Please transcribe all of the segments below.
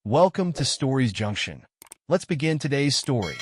Welcome to Stories Junction. Let's begin today's story.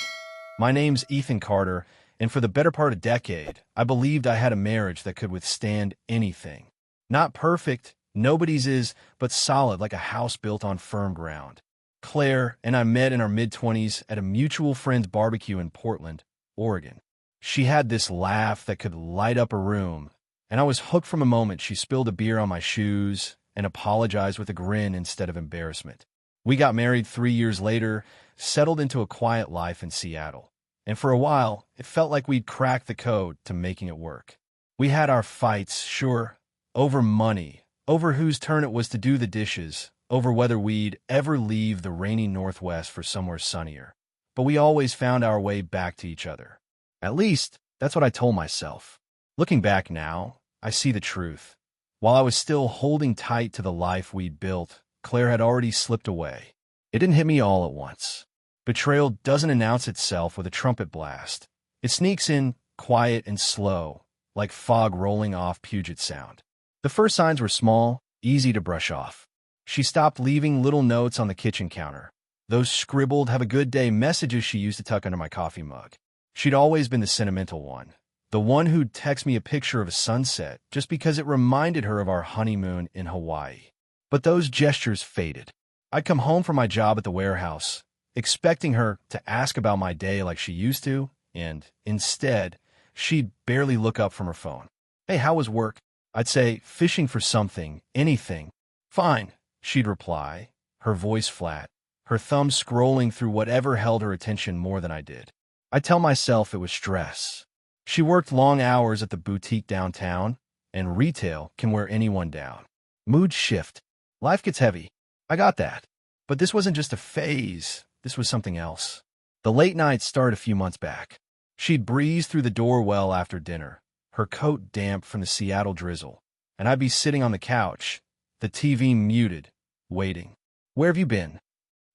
My name's Ethan Carter, and for the better part of a decade, I believed I had a marriage that could withstand anything. Not perfect, nobody's is, but solid like a house built on firm ground. Claire and I met in our mid-20s at a mutual friend's barbecue in Portland, Oregon. She had this laugh that could light up a room, and I was hooked from the moment she spilled a beer on my shoes and apologized with a grin instead of embarrassment. We got married 3 years later, settled into a quiet life in Seattle, and for a while, it felt like we'd cracked the code to making it work. We had our fights, sure, over money, over whose turn it was to do the dishes, over whether we'd ever leave the rainy Northwest for somewhere sunnier. But we always found our way back to each other. At least, that's what I told myself. Looking back now, I see the truth. While I was still holding tight to the life we'd built, Claire had already slipped away. It didn't hit me all at once. Betrayal doesn't announce itself with a trumpet blast. It sneaks in quiet and slow, like fog rolling off Puget Sound. The first signs were small, easy to brush off. She stopped leaving little notes on the kitchen counter, those scribbled "have a good day" messages she used to tuck under my coffee mug. She'd always been the sentimental one, the one who'd text me a picture of a sunset just because it reminded her of our honeymoon in Hawaii. But those gestures faded. I'd come home from my job at the warehouse, expecting her to ask about my day like she used to, and instead, she'd barely look up from her phone. "Hey, how was work?" I'd say, fishing for something, anything. "Fine," she'd reply, her voice flat, her thumb scrolling through whatever held her attention more than I did. I'd tell myself it was stress. She worked long hours at the boutique downtown, and retail can wear anyone down. Moods shift. Life gets heavy. I got that. But this wasn't just a phase. This was something else. The late nights started a few months back. She'd breeze through the door well after dinner, her coat damp from the Seattle drizzle, and I'd be sitting on the couch, the TV muted, waiting. "Where have you been?"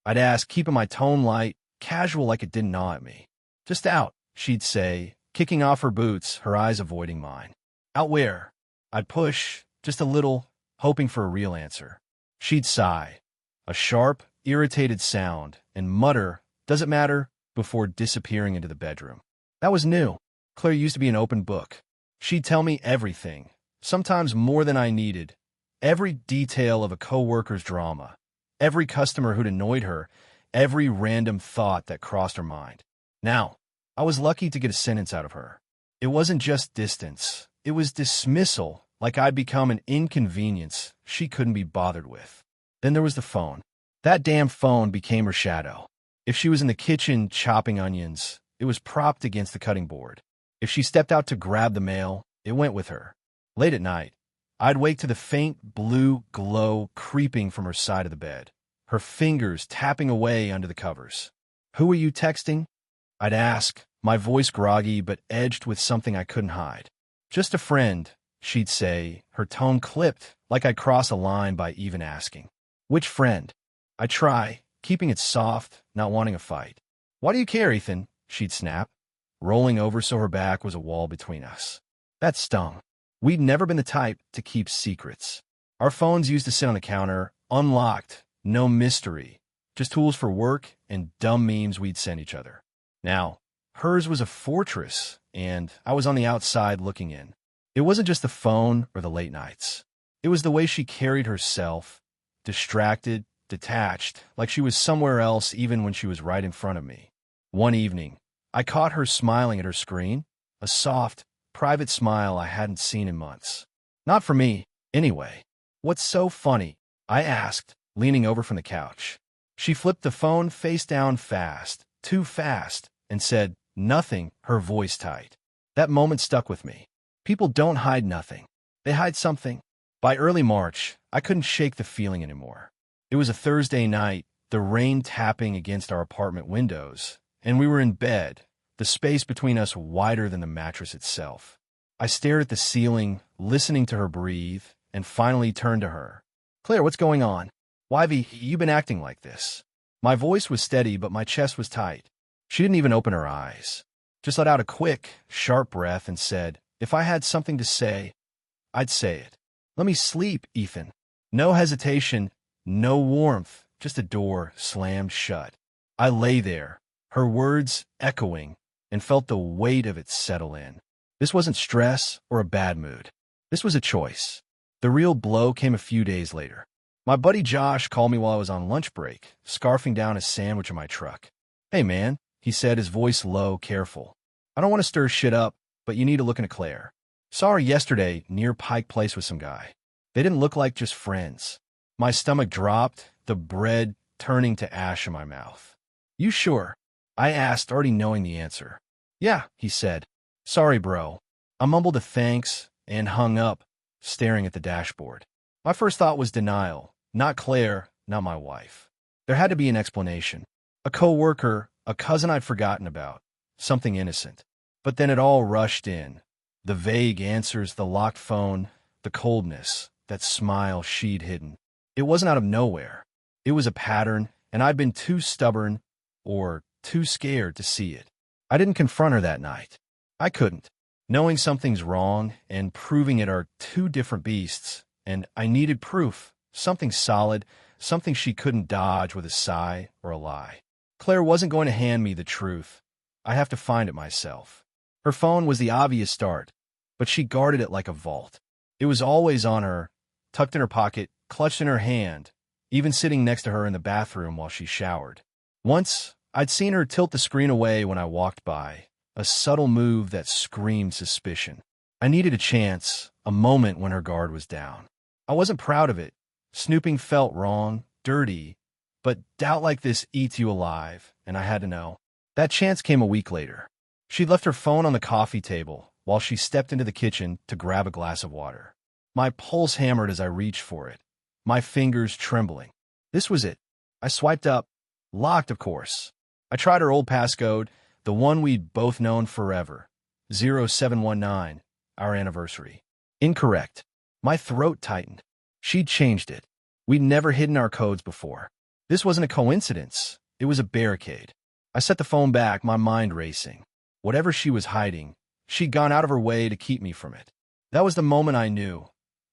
I'd ask, keeping my tone light, casual like it didn't gnaw at me. "Just out," she'd say, kicking off her boots, her eyes avoiding mine. "Out where?" I'd push, just a little, hoping for a real answer. She'd sigh, a sharp, irritated sound, and mutter, "Does it matter?" before disappearing into the bedroom. That was new. Claire used to be an open book. She'd tell me everything, sometimes more than I needed, every detail of a coworker's drama, every customer who'd annoyed her, every random thought that crossed her mind. Now, I was lucky to get a sentence out of her. It wasn't just distance. It was dismissal, like I'd become an inconvenience she couldn't be bothered with. Then there was the phone. That damn phone became her shadow. If she was in the kitchen chopping onions, it was propped against the cutting board. If she stepped out to grab the mail, it went with her. Late at night, I'd wake to the faint blue glow creeping from her side of the bed, her fingers tapping away under the covers. "Who are you texting?" I'd ask, my voice groggy but edged with something I couldn't hide. "Just a friend," she'd say, her tone clipped like I'd cross a line by even asking. "Which friend?" I try, keeping it soft, not wanting a fight. "Why do you care, Ethan?" she'd snap, rolling over so her back was a wall between us. That stung. We'd never been the type to keep secrets. Our phones used to sit on the counter, unlocked, no mystery, just tools for work and dumb memes we'd send each other. Now, hers was a fortress, and I was on the outside looking in. It wasn't just the phone or the late nights. It was the way she carried herself, distracted, detached, like she was somewhere else even when she was right in front of me. One evening, I caught her smiling at her screen, a soft, private smile I hadn't seen in months. Not for me, anyway. "What's so funny?" I asked, leaning over from the couch. She flipped the phone face down fast, too fast, and said, "Nothing," her voice tight. That moment stuck with me. People don't hide nothing. They hide something. By early March, I couldn't shake the feeling anymore. It was a Thursday night, the rain tapping against our apartment windows, and we were in bed, the space between us wider than the mattress itself. I stared at the ceiling, listening to her breathe, and finally turned to her. "Claire, what's going on? Why've you been acting like this?" My voice was steady, but my chest was tight. She didn't even open her eyes. Just let out a quick, sharp breath and said, "If I had something to say, I'd say it. Let me sleep, Ethan." No hesitation, no warmth, just a door slammed shut. I lay there, her words echoing, and felt the weight of it settle in. This wasn't stress or a bad mood. This was a choice. The real blow came a few days later. My buddy Josh called me while I was on lunch break, scarfing down a sandwich in my truck. "Hey man," he said, his voice low, careful. "I don't want to stir shit up, but you need to look into Claire. Saw her yesterday near Pike Place with some guy. They didn't look like just friends." My stomach dropped, the bread turning to ash in my mouth. "You sure?" I asked, already knowing the answer. "Yeah," he said. "Sorry, bro." I mumbled a thanks and hung up, staring at the dashboard. My first thought was denial. Not Claire, not my wife. There had to be an explanation. A coworker, a cousin I'd forgotten about. Something innocent. But then it all rushed in. The vague answers, the locked phone, the coldness, that smile she'd hidden. It wasn't out of nowhere. It was a pattern, and I'd been too stubborn or too scared to see it. I didn't confront her that night. I couldn't. Knowing something's wrong and proving it are two different beasts, and I needed proof, something solid, something she couldn't dodge with a sigh or a lie. Claire wasn't going to hand me the truth. I have to find it myself. Her phone was the obvious start, but she guarded it like a vault. It was always on her, tucked in her pocket, clutched in her hand, even sitting next to her in the bathroom while she showered. Once, I'd seen her tilt the screen away when I walked by, a subtle move that screamed suspicion. I needed a chance, a moment when her guard was down. I wasn't proud of it. Snooping felt wrong, dirty, but doubt like this eats you alive, and I had to know. That chance came a week later. She'd left her phone on the coffee table while she stepped into the kitchen to grab a glass of water. My pulse hammered as I reached for it, my fingers trembling. This was it. I swiped up. Locked, of course. I tried her old passcode, the one we'd both known forever. 0719, our anniversary. Incorrect. My throat tightened. She'd changed it. We'd never hidden our codes before. This wasn't a coincidence. It was a barricade. I set the phone back, my mind racing. Whatever she was hiding, she'd gone out of her way to keep me from it. That was the moment I knew.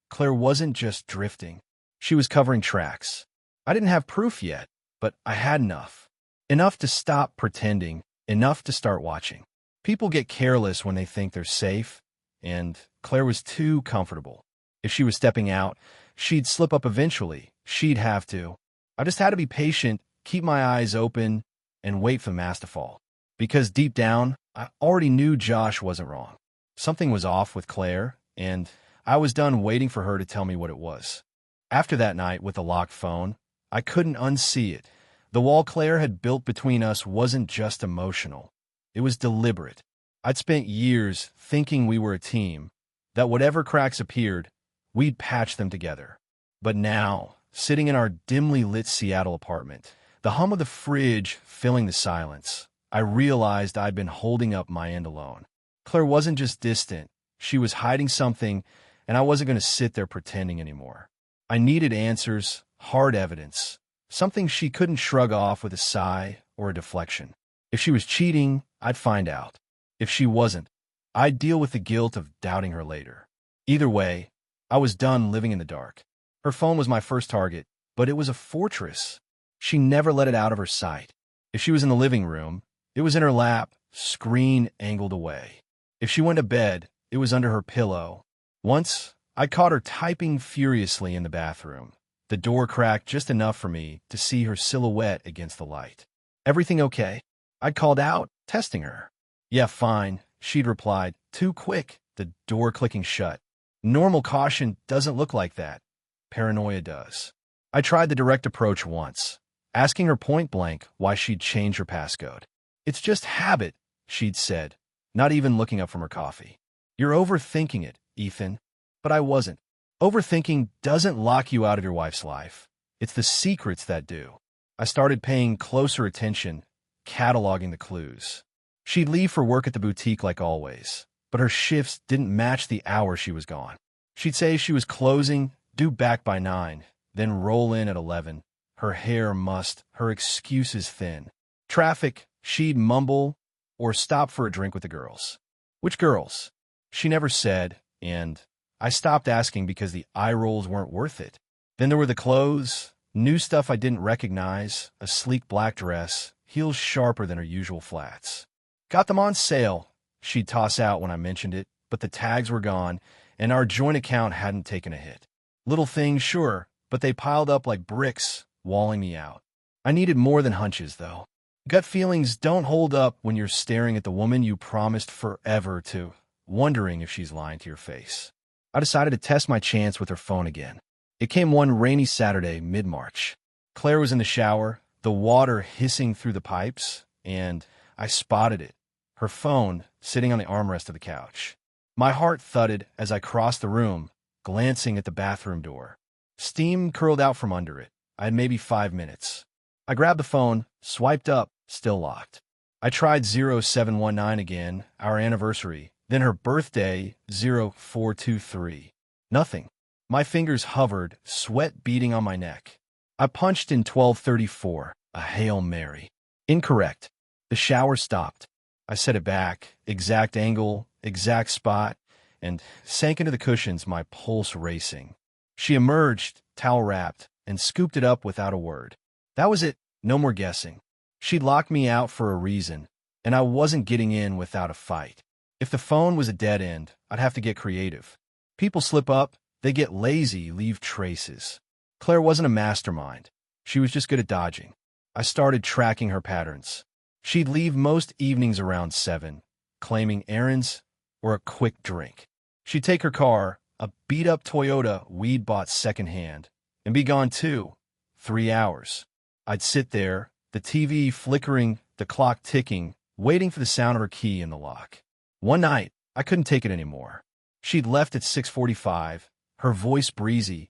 Claire wasn't just drifting. She was covering tracks. I didn't have proof yet, but I had enough. Enough to stop pretending, enough to start watching. People get careless when they think they're safe, and Claire was too comfortable. If she was stepping out, she'd slip up eventually. She'd have to. I just had to be patient, keep my eyes open, and wait for the mask to fall. Because deep down, I already knew Josh wasn't wrong. Something was off with Claire, and I was done waiting for her to tell me what it was. After that night with the locked phone, I couldn't unsee it. The wall Claire had built between us wasn't just emotional. It was deliberate. I'd spent years thinking we were a team, that whatever cracks appeared, we'd patch them together. But now, sitting in our dimly lit Seattle apartment, the hum of the fridge filling the silence, I realized I'd been holding up my end alone. Claire wasn't just distant. She was hiding something, and I wasn't going to sit there pretending anymore. I needed answers, hard evidence, something she couldn't shrug off with a sigh or a deflection. If she was cheating, I'd find out. If she wasn't, I'd deal with the guilt of doubting her later. Either way, I was done living in the dark. Her phone was my first target, but it was a fortress. She never let it out of her sight. If she was in the living room, it was in her lap, screen angled away. If she went to bed, it was under her pillow. Once, I caught her typing furiously in the bathroom. The door cracked just enough for me to see her silhouette against the light. "Everything okay?" I'd called out, testing her. "Yeah, fine," she'd replied, too quick, the door clicking shut. Normal caution doesn't look like that. Paranoia does. I tried the direct approach once, asking her point blank why she'd changed her passcode. "It's just habit," she'd said, not even looking up from her coffee. "You're overthinking it, Ethan." But I wasn't. Overthinking doesn't lock you out of your wife's life. It's the secrets that do. I started paying closer attention, cataloging the clues. She'd leave for work at the boutique like always, but her shifts didn't match the hour she was gone. She'd say she was closing, due back by 9, then roll in at 11. Her hair mussed, her excuses thin. Traffic, she'd mumble, or stop for a drink with the girls. Which girls? She never said, and I stopped asking because the eye rolls weren't worth it. Then there were the clothes, New stuff I didn't recognize, a sleek black dress, heels sharper than her usual flats. Got them on sale, she'd toss out when I mentioned it, but the tags were gone, and our joint account hadn't taken a hit. Little things, sure, but they piled up like bricks, walling me out. I needed more than hunches, though. Gut feelings don't hold up when you're staring at the woman you promised forever to, wondering if she's lying to your face. I decided to test my chance with her phone again. It came one rainy Saturday, mid-March. Claire was in the shower, the water hissing through the pipes, and I spotted it, her phone sitting on the armrest of the couch. My heart thudded as I crossed the room, glancing at the bathroom door. Steam curled out from under it. I had maybe 5 minutes. I grabbed the phone, swiped up, still locked. I tried 0719 again, our anniversary, then her birthday, 0423. Nothing. My fingers hovered, sweat beading on my neck. I punched in 1234, a Hail Mary. Incorrect. The shower stopped. I set it back, exact angle, exact spot, and sank into the cushions, my pulse racing. She emerged, towel-wrapped, and scooped it up without a word. That was it, no more guessing. She'd locked me out for a reason, and I wasn't getting in without a fight. If the phone was a dead end, I'd have to get creative. People slip up, they get lazy, leave traces. Claire wasn't a mastermind. She was just good at dodging. I started tracking her patterns. She'd leave most evenings around 7, claiming errands or a quick drink. She'd take her car, a beat-up Toyota we'd bought secondhand, and be gone 2, 3 hours. I'd sit there, the TV flickering, the clock ticking, waiting for the sound of her key in the lock. One night, I couldn't take it anymore. She'd left at 6:45, her voice breezy,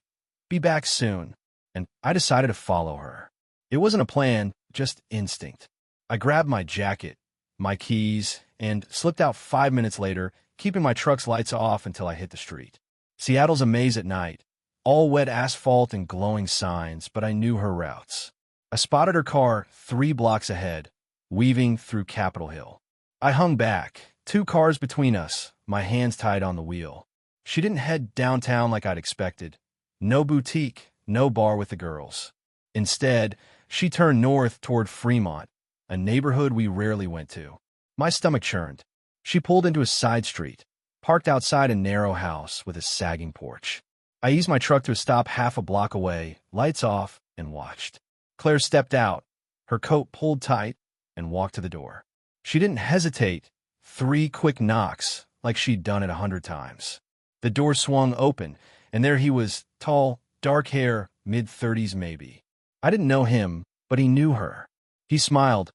"Be back soon," and I decided to follow her. It wasn't a plan, just instinct. I grabbed my jacket, my keys, and slipped out 5 minutes later, keeping my truck's lights off until I hit the street. Seattle's a maze at night, all wet asphalt and glowing signs, but I knew her routes. I spotted her car 3 blocks ahead, weaving through Capitol Hill. I hung back, 2 cars between us, my hands tied on the wheel. She didn't head downtown like I'd expected. No boutique, no bar with the girls. Instead, she turned north toward Fremont, a neighborhood we rarely went to. My stomach churned. She pulled into a side street, parked outside a narrow house with a sagging porch. I eased my truck to a stop half a block away, lights off, and watched. Claire stepped out, her coat pulled tight, and walked to the door. She didn't hesitate. 3 quick knocks, like she'd done it 100 times. The door swung open, and there he was, tall, dark hair, mid-30s maybe. I didn't know him, but he knew her. He smiled,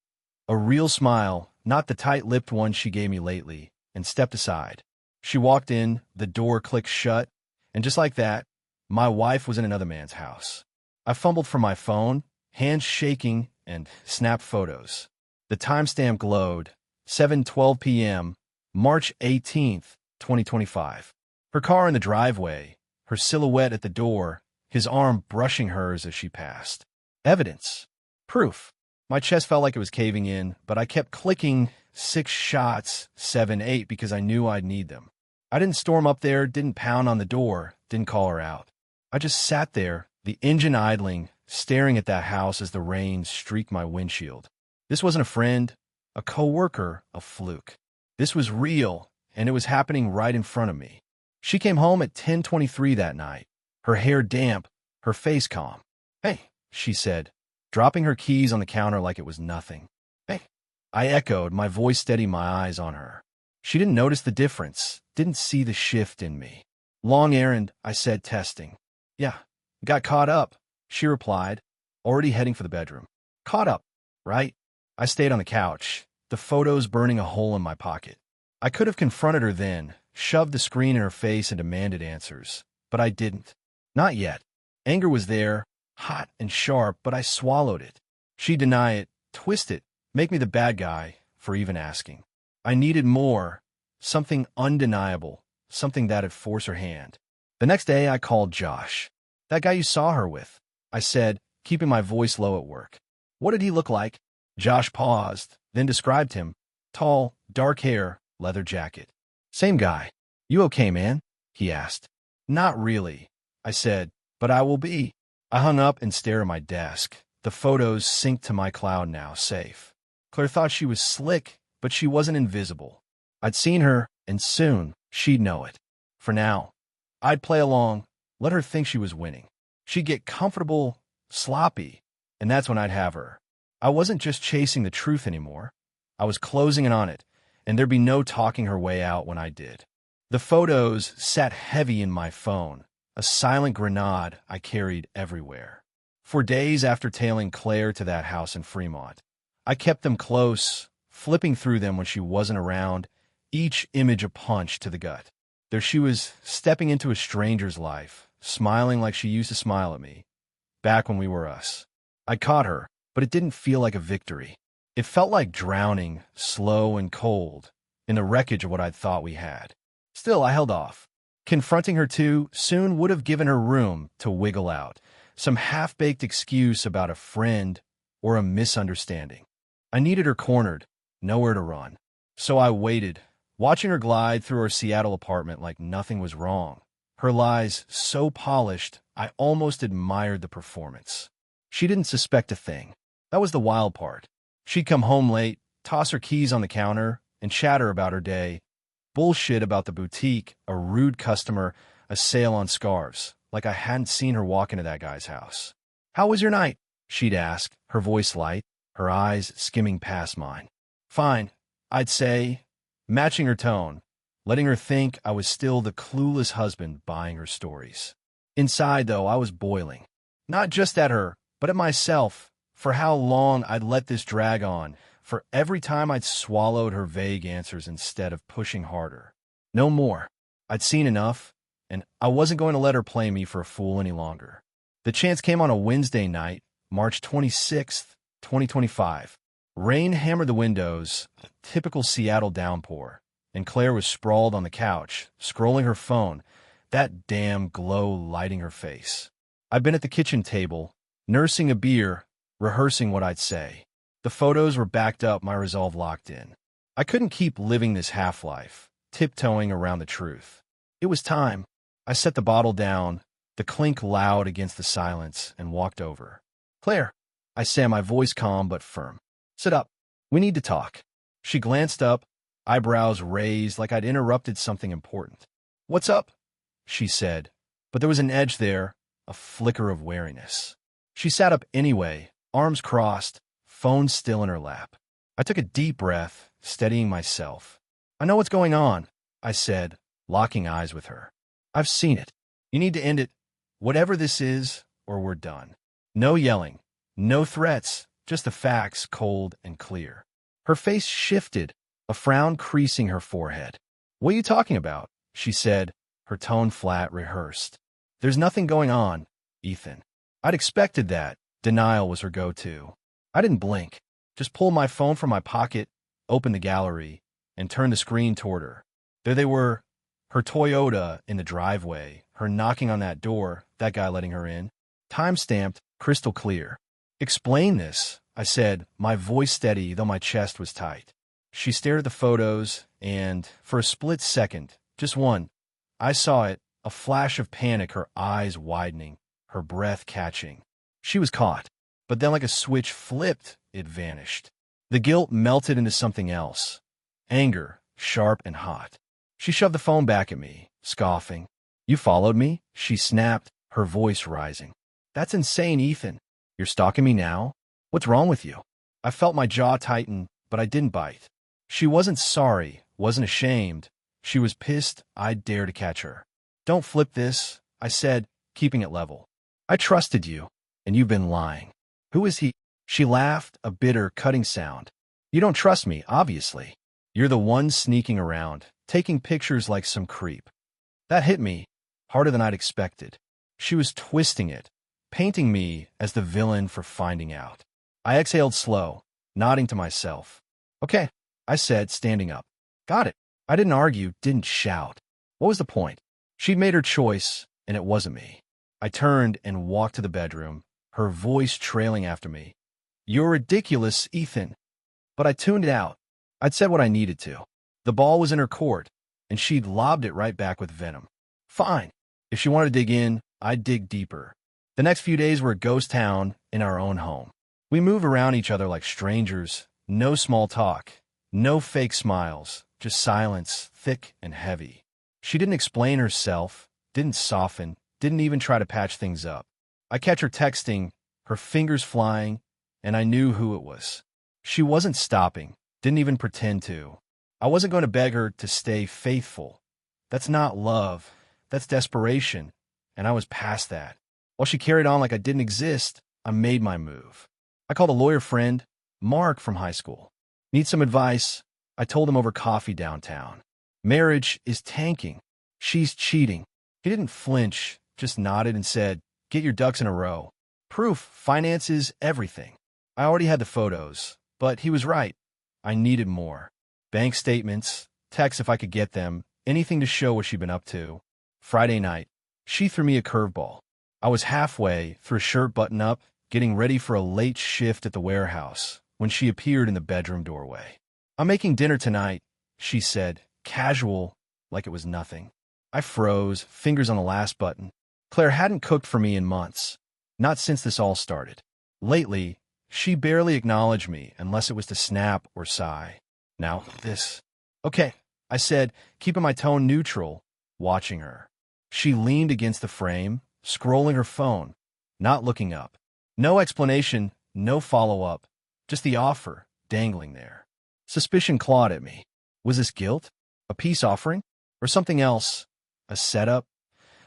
a real smile, not the tight-lipped one she gave me lately, and stepped aside. She walked in, the door clicked shut, and just like that, my wife was in another man's house. I fumbled for my phone, hands shaking, and snapped photos. The timestamp glowed, 7:12 p.m., March 18th, 2025. Her car in the driveway, her silhouette at the door, his arm brushing hers as she passed. Evidence. Proof. My chest felt like it was caving in, but I kept clicking 6 shots, 7, 8, because I knew I'd need them. I didn't storm up there, didn't pound on the door, didn't call her out. I just sat there, the engine idling, staring at that house as the rain streaked my windshield. This wasn't a friend, a coworker, a fluke. This was real, and it was happening right in front of me. She came home at 10:23 that night, her hair damp, her face calm. "Hey," she said, dropping her keys on the counter like it was nothing. "Hey." I echoed, my voice steady, my eyes on her. She didn't notice the difference, didn't see the shift in me. "Long errand," I said, testing. "Yeah, got caught up," she replied, already heading for the bedroom. "Caught up, right?" I stayed on the couch, the photos burning a hole in my pocket. I could have confronted her then, shoved the screen in her face and demanded answers, but I didn't. Not yet. Anger was there, hot and sharp, but I swallowed it. She'd deny it, twist it, make me the bad guy for even asking. I needed more, something undeniable, something that'd force her hand. The next day I called Josh. "That guy you saw her with," I said, keeping my voice low at work. "What did he look like?" Josh paused, then described him. Tall, dark hair, leather jacket. "Same guy. You okay, man?" he asked. "Not really," I said, "but I will be." I hung up and stared at my desk. The photos synced to my cloud now, safe. Claire thought she was slick, but she wasn't invisible. I'd seen her, and soon she'd know it. For now, I'd play along, let her think she was winning. She'd get comfortable, sloppy, and that's when I'd have her. I wasn't just chasing the truth anymore. I was closing in on it, and there'd be no talking her way out when I did. The photos sat heavy in my phone, a silent grenade I carried everywhere. For days after tailing Claire to that house in Fremont, I kept them close, flipping through them when she wasn't around, each image a punch to the gut. There she was, stepping into a stranger's life, smiling like she used to smile at me, back when we were us. I caught her, but it didn't feel like a victory. It felt like drowning, slow and cold, in the wreckage of what I'd thought we had. Still, I held off. Confronting her too soon would have given her room to wiggle out, some half-baked excuse about a friend or a misunderstanding. I needed her cornered, nowhere to run. So I waited, watching her glide through her Seattle apartment like nothing was wrong. Her lies so polished, I almost admired the performance. She didn't suspect a thing. That was the wild part. She'd come home late, toss her keys on the counter, and chatter about her day. Bullshit about the boutique, a rude customer, a sale on scarves, like I hadn't seen her walk into that guy's house. "How was your night?" she'd ask, her voice light, her eyes skimming past mine. "Fine," I'd say, matching her tone, letting her think I was still the clueless husband buying her stories. Inside, though, I was boiling. Not just at her, but at myself, for how long I'd let this drag on, for every time I'd swallowed her vague answers instead of pushing harder. No more. I'd seen enough, and I wasn't going to let her play me for a fool any longer. The chance came on a Wednesday night, March 26th, 2025. Rain hammered the windows, a typical Seattle downpour, and Claire was sprawled on the couch, scrolling her phone, that damn glow lighting her face. I'd been at the kitchen table, nursing a beer, rehearsing what I'd say. The photos were backed up, my resolve locked in. I couldn't keep living this half-life, tiptoeing around the truth. It was time. I set the bottle down, the clink loud against the silence, and walked over. "Claire," I said, my voice calm but firm. "Sit up. We need to talk." She glanced up, eyebrows raised like I'd interrupted something important. "What's up?" she said, but there was an edge there, a flicker of wariness. She sat up anyway, arms crossed, phone still in her lap. I took a deep breath, steadying myself. "I know what's going on," I said, locking eyes with her. "I've seen it. You need to end it, whatever this is, or we're done." No yelling, no threats, just the facts, cold and clear. Her face shifted, a frown creasing her forehead. "What are you talking about?" she said, her tone flat, rehearsed. "There's nothing going on, Ethan." I'd expected that. Denial was her go-to. I didn't blink, just pulled my phone from my pocket, opened the gallery, and turned the screen toward her. There they were, her Toyota in the driveway, her knocking on that door, that guy letting her in. Time-stamped, crystal clear. "Explain this," I said, my voice steady though my chest was tight. She stared at the photos, and, for a split second, just one, I saw it, a flash of panic, her eyes widening, her breath catching. She was caught. But then like a switch flipped, it vanished. The guilt melted into something else. Anger, sharp and hot. She shoved the phone back at me, scoffing. "You followed me?" she snapped, her voice rising. "That's insane, Ethan. You're stalking me now? What's wrong with you?" I felt my jaw tighten, but I didn't bite. She wasn't sorry, wasn't ashamed. She was pissed I'd dare to catch her. "Don't flip this," I said, keeping it level. "I trusted you, and you've been lying." "Who is he?" She laughed, a bitter, cutting sound. "You don't trust me, obviously. You're the one sneaking around, taking pictures like some creep." That hit me, harder than I'd expected. She was twisting it, painting me as the villain for finding out. I exhaled slow, nodding to myself. "Okay," I said, standing up. "Got it." I didn't argue, didn't shout. What was the point? She'd made her choice, and it wasn't me. I turned and walked to the bedroom, her voice trailing after me. "You're ridiculous, Ethan." But I tuned it out. I'd said what I needed to. The ball was in her court, and she'd lobbed it right back with venom. Fine. If she wanted to dig in, I'd dig deeper. The next few days were a ghost town in our own home. We moved around each other like strangers, no small talk, no fake smiles, just silence, thick and heavy. She didn't explain herself, didn't soften, didn't even try to patch things up. I catch her texting, her fingers flying, and I knew who it was. She wasn't stopping, didn't even pretend to. I wasn't going to beg her to stay faithful. That's not love, that's desperation, and I was past that. While she carried on like I didn't exist, I made my move. I called a lawyer friend, Mark from high school. Need some advice? I told him over coffee downtown. Marriage is tanking. She's cheating. He didn't flinch, just nodded and said, get your ducks in a row. Proof, finances, everything. I already had the photos, but he was right. I needed more. Bank statements, texts if I could get them, anything to show what she'd been up to. Friday night, she threw me a curveball. I was halfway through a shirt button-up, getting ready for a late shift at the warehouse, when she appeared in the bedroom doorway. I'm making dinner tonight, she said, casual, like it was nothing. I froze, fingers on the last button. Claire hadn't cooked for me in months, not since this all started. Lately, she barely acknowledged me unless it was to snap or sigh. Now, this. Okay, I said, keeping my tone neutral, watching her. She leaned against the frame, scrolling her phone, not looking up. No explanation, no follow-up, just the offer dangling there. Suspicion clawed at me. Was this guilt? A peace offering? Or something else? A setup?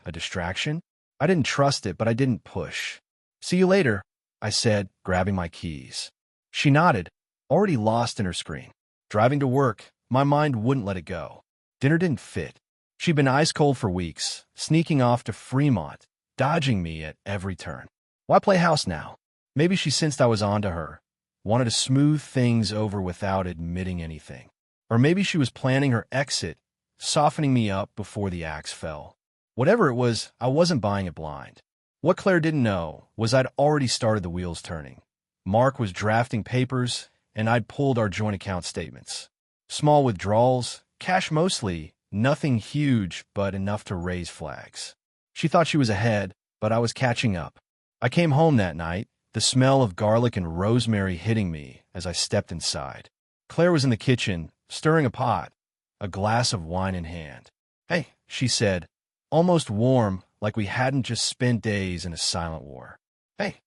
A distraction? I didn't trust it, but I didn't push. See you later, I said, grabbing my keys. She nodded, already lost in her screen. Driving to work, my mind wouldn't let it go. Dinner didn't fit. She'd been ice cold for weeks, sneaking off to Fremont, dodging me at every turn. Why play house now? Maybe she sensed I was onto her, wanted to smooth things over without admitting anything. Or maybe she was planning her exit, softening me up before the axe fell. Whatever it was, I wasn't buying it blind. What Claire didn't know was I'd already started the wheels turning. Mark was drafting papers, and I'd pulled our joint account statements. Small withdrawals, cash mostly, nothing huge, but enough to raise flags. She thought she was ahead, but I was catching up. I came home that night, the smell of garlic and rosemary hitting me as I stepped inside. Claire was in the kitchen, stirring a pot, a glass of wine in hand. Hey, she said, almost warm, like we hadn't just spent days in a silent war. Hey,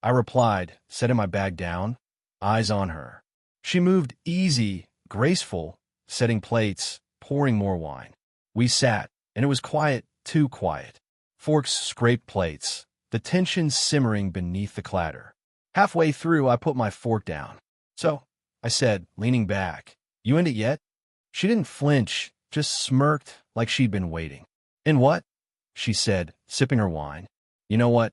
I replied, setting my bag down, eyes on her. She moved easy, graceful, setting plates, pouring more wine. We sat, and it was quiet, too quiet. Forks scraped plates, the tension simmering beneath the clatter. Halfway through, I put my fork down. So, I said, leaning back, you in it yet? She didn't flinch, just smirked like she'd been waiting. In what? She said, sipping her wine. You know what?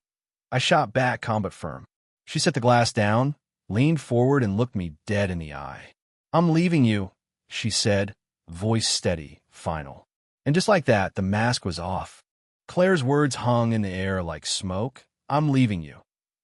I shot back, calm but firm. She set the glass down, leaned forward and looked me dead in the eye. I'm leaving you, she said, voice steady, final. And just like that, the mask was off. Claire's words hung in the air like smoke. I'm leaving you.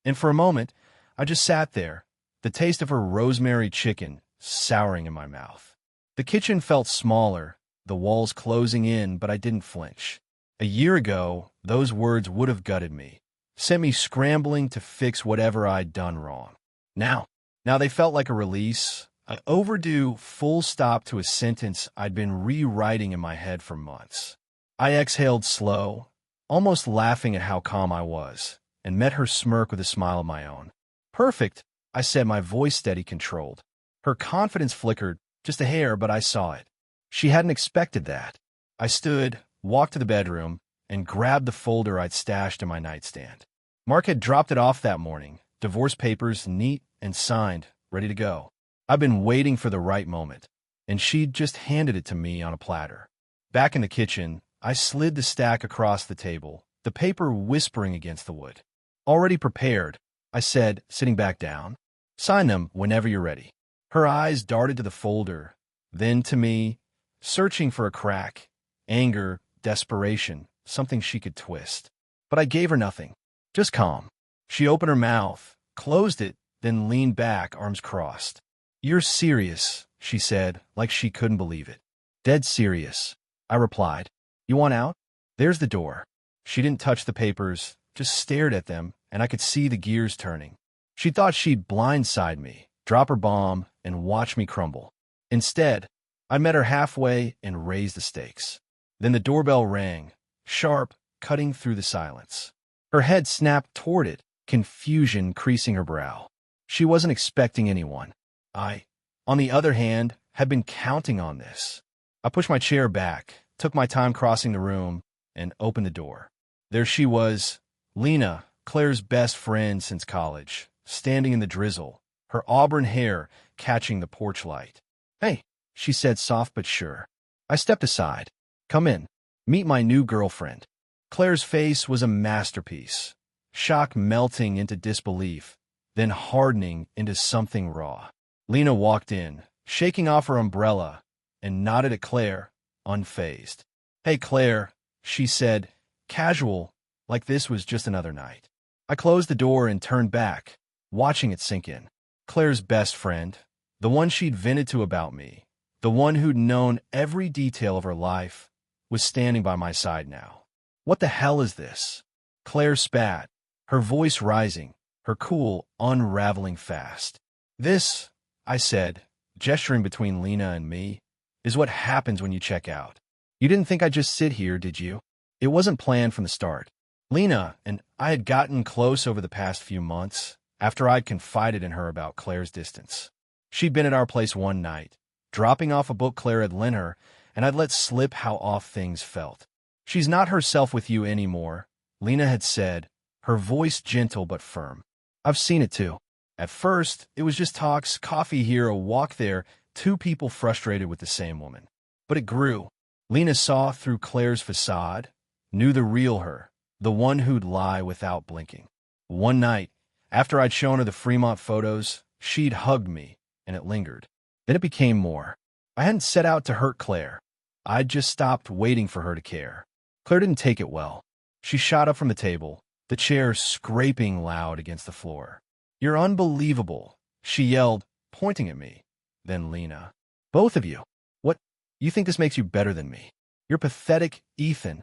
And for a moment, I just sat there, the taste of her rosemary chicken souring in my mouth. The kitchen felt smaller, the walls closing in, but I didn't flinch. A year ago, those words would have gutted me, sent me scrambling to fix whatever I'd done wrong. Now they felt like a release, an overdue full stop to a sentence I'd been rewriting in my head for months. I exhaled slow, almost laughing at how calm I was, and met her smirk with a smile of my own. Perfect, I said, my voice steady, controlled. Her confidence flickered, just a hair, but I saw it. She hadn't expected that. I stood, walked to the bedroom, and grabbed the folder I'd stashed in my nightstand. Mark had dropped it off that morning, divorce papers neat and signed, ready to go. I'd been waiting for the right moment, and she'd just handed it to me on a platter. Back in the kitchen, I slid the stack across the table, the paper whispering against the wood. Already prepared, I said, sitting back down. Sign them whenever you're ready. Her eyes darted to the folder, then to me, searching for a crack, anger, desperation, something she could twist. But I gave her nothing, just calm. She opened her mouth, closed it, then leaned back, arms crossed. You're serious, she said, like she couldn't believe it. Dead serious, I replied. You want out? There's the door. She didn't touch the papers, just stared at them, and I could see the gears turning. She thought she'd blindside me, drop her bomb, and watch me crumble. Instead, I met her halfway and raised the stakes. Then the doorbell rang, sharp, cutting through the silence. Her head snapped toward it, confusion creasing her brow. She wasn't expecting anyone. I, on the other hand, had been counting on this. I pushed my chair back, took my time crossing the room, and opened the door. There she was, Lena, Claire's best friend since college, standing in the drizzle, her auburn hair catching the porch light. "Hey," she said, soft but sure. I stepped aside. "Come in. Meet my new girlfriend." Claire's face was a masterpiece, shock melting into disbelief, then hardening into something raw. Lena walked in, shaking off her umbrella, and nodded at Claire, unfazed. "Hey, Claire," she said, casual, like this was just another night. I closed the door and turned back, watching it sink in. Claire's best friend, the one she'd vented to about me, the one who'd known every detail of her life, was standing by my side now. "What the hell is this?" Claire spat, her voice rising, her cool unraveling fast. "This," I said, gesturing between Lena and me, "is what happens when you check out. You didn't think I'd just sit here, did you?" It wasn't planned from the start. Lena and I had gotten close over the past few months, after I'd confided in her about Claire's distance. She'd been at our place one night, dropping off a book Claire had lent her, and I'd let slip how off things felt. "She's not herself with you anymore," Lena had said, her voice gentle but firm. "I've seen it too. At first, it was just talks, coffee here, a walk there, two people frustrated with the same woman. But it grew. Lena saw through Claire's facade, knew the real her, the one who'd lie without blinking. One night, after I'd shown her the Fremont photos, she'd hugged me, and it lingered. Then it became more. I hadn't set out to hurt Claire. I'd just stopped waiting for her to care. Claire didn't take it well. She shot up from the table, the chair scraping loud against the floor. "You're unbelievable," she yelled, pointing at me. Then Lena. "Both of you. What? You think this makes you better than me? You're pathetic, Ethan."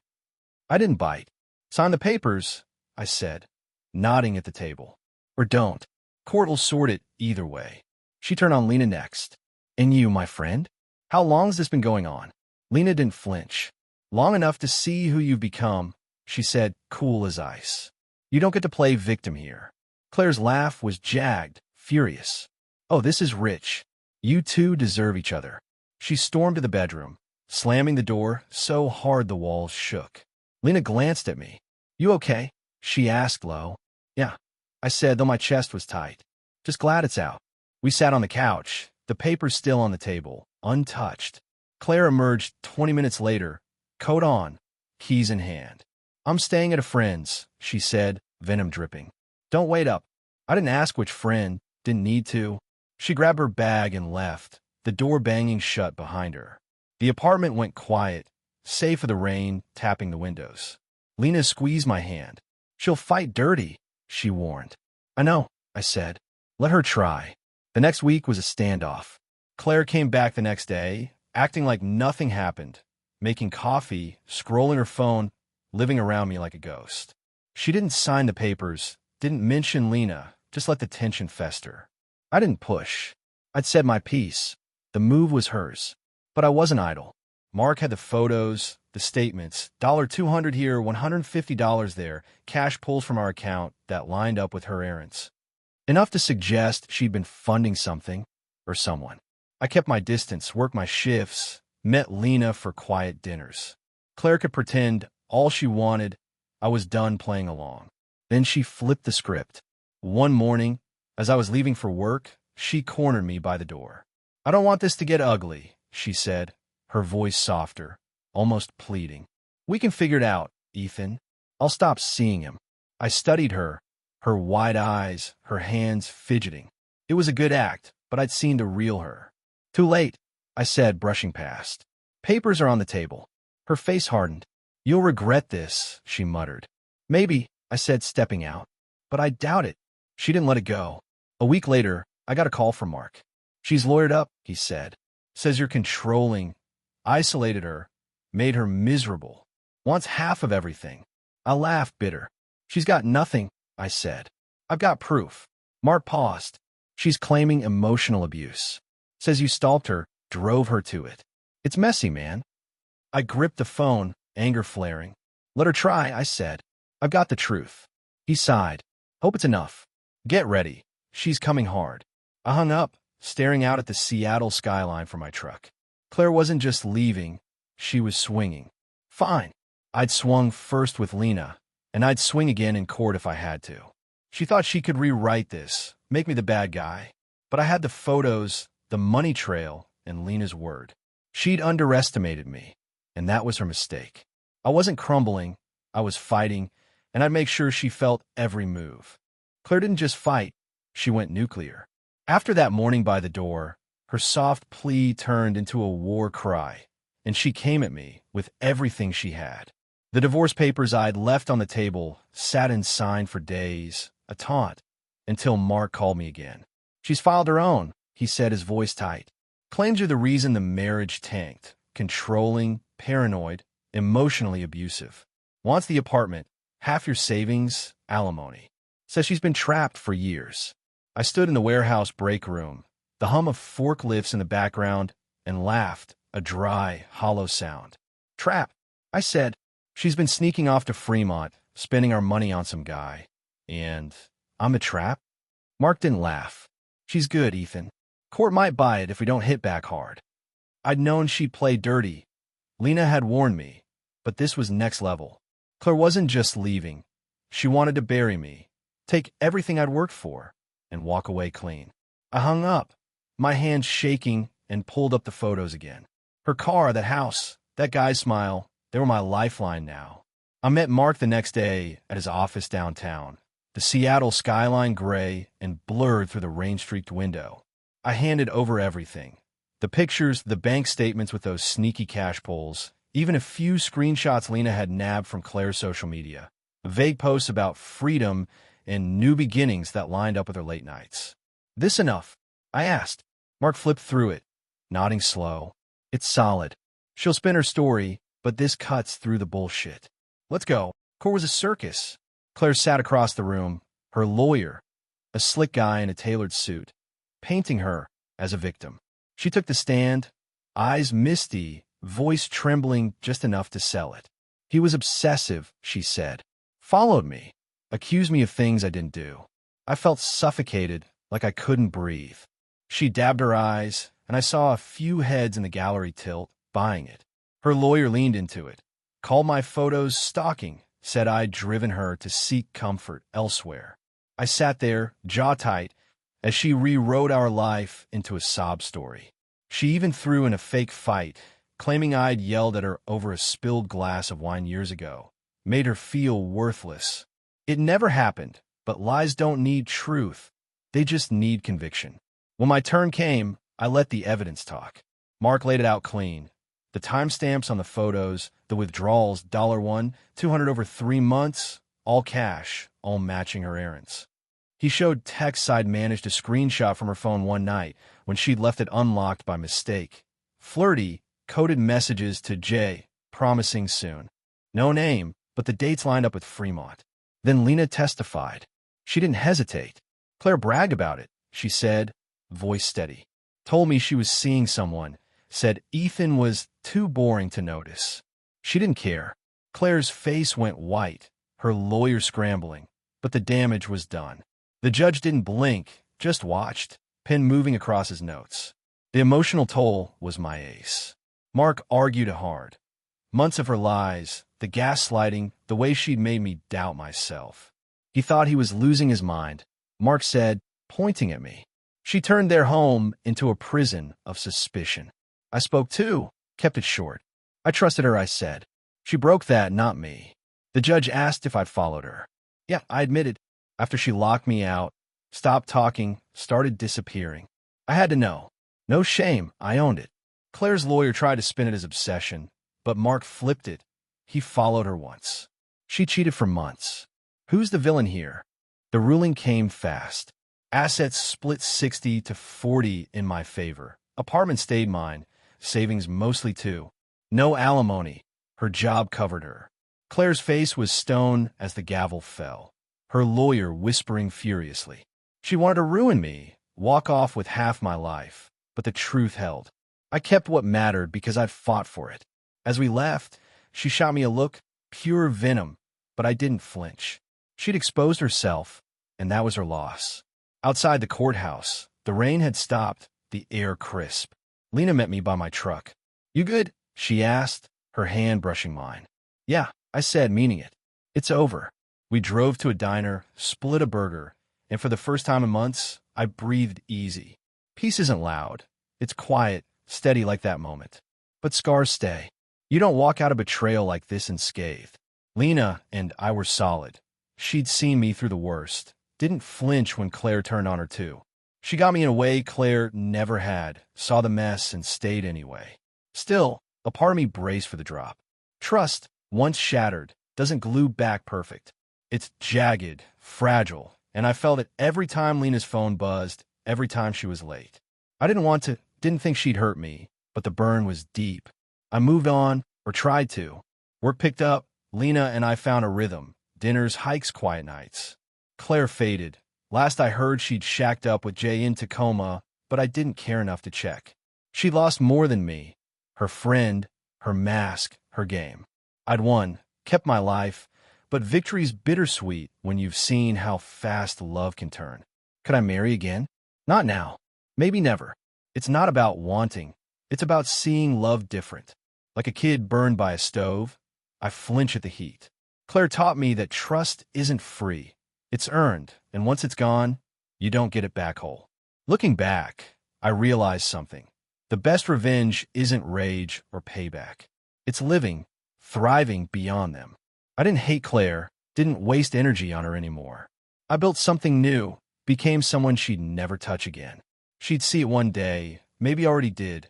I didn't bite. "Sign the papers," I said, nodding at the table. "Or don't. Court will sort it either way." She turned on Lena next. "And you, my friend? How long's this been going on?" Lena didn't flinch. "Long enough to see who you've become," she said, cool as ice. "You don't get to play victim here." Claire's laugh was jagged, furious. "Oh, this is rich. You two deserve each other." She stormed to the bedroom, slamming the door so hard the walls shook. Lena glanced at me. "You okay?" she asked low. "Yeah," I said, though my chest was tight. "Just glad it's out." We sat on the couch, the papers still on the table, untouched. Claire emerged 20 minutes later, coat on, keys in hand. "I'm staying at a friend's," she said, venom dripping. "Don't wait up." I didn't ask which friend, didn't need to. She grabbed her bag and left, the door banging shut behind her. The apartment went quiet, save for the rain tapping the windows. Lena squeezed my hand. "She'll fight dirty," she warned. "I know," I said. "Let her try." The next week was a standoff. Claire came back the next day, acting like nothing happened, making coffee, scrolling her phone, living around me like a ghost. She didn't sign the papers, didn't mention Lena, just let the tension fester. I didn't push. I'd said my piece. The move was hers. But I wasn't idle. Mark had the photos, the statements, $200 here, $150 there, cash pulls from our account that lined up with her errands. Enough to suggest she'd been funding something or someone. I kept my distance, worked my shifts, met Lena for quiet dinners. Claire could pretend all she wanted. I was done playing along. Then she flipped the script. One morning, as I was leaving for work, she cornered me by the door. "I don't want this to get ugly," she said, her voice softer, almost pleading. "We can figure it out, Ethan. I'll stop seeing him." I studied her wide eyes, her hands fidgeting. It was a good act, but I'd seen the real her. "Too late," I said, brushing past. "Papers are on the table." Her face hardened. "You'll regret this," she muttered. "Maybe," I said, stepping out. "But I doubt it." She didn't let it go. A week later, I got a call from Mark. "She's lawyered up," he said. "Says you're controlling." Isolated her, made her miserable. Wants half of everything. I laughed, bitter. She's got nothing, I said. I've got proof. Mark paused. She's claiming emotional abuse. Says you stalked her, drove her to it. It's messy, man. I gripped the phone, anger flaring. Let her try, I said. I've got the truth. He sighed. Hope it's enough. Get ready. She's coming hard. I hung up, staring out at the Seattle skyline from my truck. Claire wasn't just leaving, she was swinging. Fine. I'd swung first with Lena, and I'd swing again in court if I had to. She thought she could rewrite this, make me the bad guy. But I had the photos, the money trail, and Lena's word. She'd underestimated me, and that was her mistake. I wasn't crumbling, I was fighting, and I'd make sure she felt every move. Claire didn't just fight, she went nuclear. After that morning by the door, her soft plea turned into a war cry, and she came at me with everything she had. The divorce papers I'd left on the table sat and signed for days, a taunt, until Mark called me again. She's filed her own, he said, his voice tight. Claims you're the reason the marriage tanked. Controlling, paranoid, emotionally abusive. Wants the apartment, half your savings, alimony. Says she's been trapped for years. I stood in the warehouse break room, the hum of forklifts in the background, and laughed, a dry, hollow sound. Trap, I said. She's been sneaking off to Fremont, spending our money on some guy. And I'm a trap? Mark didn't laugh. She's good, Ethan. Court might buy it if we don't hit back hard. I'd known she'd play dirty. Lena had warned me, but this was next level. Claire wasn't just leaving. She wanted to bury me, take everything I'd worked for, and walk away clean. I hung up, my hands shaking, and pulled up the photos again. Her car, that house, that guy's smile, they were my lifeline now. I met Mark the next day at his office downtown, the Seattle skyline gray and blurred through the rain-streaked window. I handed over everything. The pictures, the bank statements with those sneaky cash pulls, even a few screenshots Lena had nabbed from Claire's social media, vague posts about freedom and new beginnings that lined up with her late nights. This enough? I asked. Mark flipped through it, nodding slow. It's solid. She'll spin her story, but this cuts through the bullshit. Let's go. Court was a circus. Claire sat across the room, her lawyer, a slick guy in a tailored suit, painting her as a victim. She took the stand, eyes misty, voice trembling just enough to sell it. He was obsessive, she said. Followed me, accused me of things I didn't do. I felt suffocated, like I couldn't breathe. She dabbed her eyes, and I saw a few heads in the gallery tilt, buying it. Her lawyer leaned into it, called my photos stalking, said I'd driven her to seek comfort elsewhere. I sat there, jaw tight, as she rewrote our life into a sob story. She even threw in a fake fight, claiming I'd yelled at her over a spilled glass of wine years ago, made her feel worthless. It never happened, but lies don't need truth. They just need conviction. When my turn came, I let the evidence talk. Mark laid it out clean. The timestamps on the photos, the withdrawals, $1, 200 over 3 months, all cash, all matching her errands. He showed texts I'd managed to screenshot from her phone one night when she'd left it unlocked by mistake. Flirty, coded messages to Jay, promising soon. No name, but the dates lined up with Fremont. Then Lena testified. She didn't hesitate. Claire bragged about it, she said, voice steady. Told me she was seeing someone, said Ethan was too boring to notice. She didn't care. Claire's face went white, her lawyer scrambling, but the damage was done. The judge didn't blink, just watched, pen moving across his notes. The emotional toll was my ace. Mark argued hard. Months of her lies, the gaslighting, the way she'd made me doubt myself. He thought he was losing his mind. Mark said, pointing at me. She turned their home into a prison of suspicion. I spoke too, kept it short. I trusted her, I said. She broke that, not me. The judge asked if I'd followed her. Yeah, I admitted. After she locked me out, stopped talking, started disappearing. I had to know. No shame, I owned it. Claire's lawyer tried to spin it as obsession, but Mark flipped it. He followed her once. She cheated for months. Who's the villain here? The ruling came fast. Assets split 60-40 in my favor. Apartment stayed mine, savings mostly too. No alimony. Her job covered her. Claire's face was stone as the gavel fell, her lawyer whispering furiously. She wanted to ruin me, walk off with half my life, but the truth held. I kept what mattered because I'd fought for it. As we left, she shot me a look, pure venom, but I didn't flinch. She'd exposed herself, and that was her loss. Outside the courthouse, the rain had stopped, the air crisp. Lena met me by my truck. "You good?" she asked, her hand brushing mine. "Yeah," I said, meaning it. "It's over." We drove to a diner, split a burger, and for the first time in months, I breathed easy. Peace isn't loud. It's quiet, steady like that moment. But scars stay. You don't walk out a betrayal like this unscathed. Lena and I were solid. She'd seen me through the worst, didn't flinch when Claire turned on her too. She got me in a way Claire never had, saw the mess and stayed anyway. Still, a part of me braced for the drop. Trust, once shattered, doesn't glue back perfect. It's jagged, fragile, and I felt it every time Lena's phone buzzed, every time she was late. I didn't think she'd hurt me, but the burn was deep. I moved on, or tried to. Work picked up, Lena and I found a rhythm. Dinners, hikes, quiet nights. Claire faded. Last I heard, she'd shacked up with Jay in Tacoma, but I didn't care enough to check. She lost more than me. Her friend, her mask, her game. I'd won, kept my life, but victory's bittersweet when you've seen how fast love can turn. Could I marry again? Not now. Maybe never. It's not about wanting. It's about seeing love different. Like a kid burned by a stove, I flinch at the heat. Claire taught me that trust isn't free. It's earned, and once it's gone, you don't get it back whole. Looking back, I realized something. The best revenge isn't rage or payback. It's living, thriving beyond them. I didn't hate Claire, didn't waste energy on her anymore. I built something new, became someone she'd never touch again. She'd see it one day, maybe already did.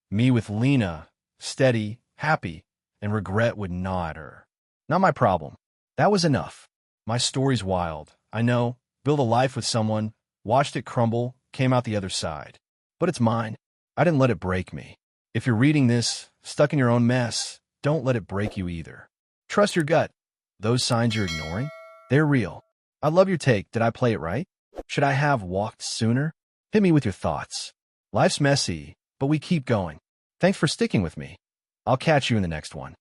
Me with Lena, steady, happy, and regret would gnaw at her. Not my problem. That was enough. My story's wild. I know. Built a life with someone, watched it crumble, came out the other side. But it's mine. I didn't let it break me. If you're reading this, stuck in your own mess, don't let it break you either. Trust your gut. Those signs you're ignoring, they're real. I love your take. Did I play it right? Should I have walked sooner? Hit me with your thoughts. Life's messy, but we keep going. Thanks for sticking with me. I'll catch you in the next one.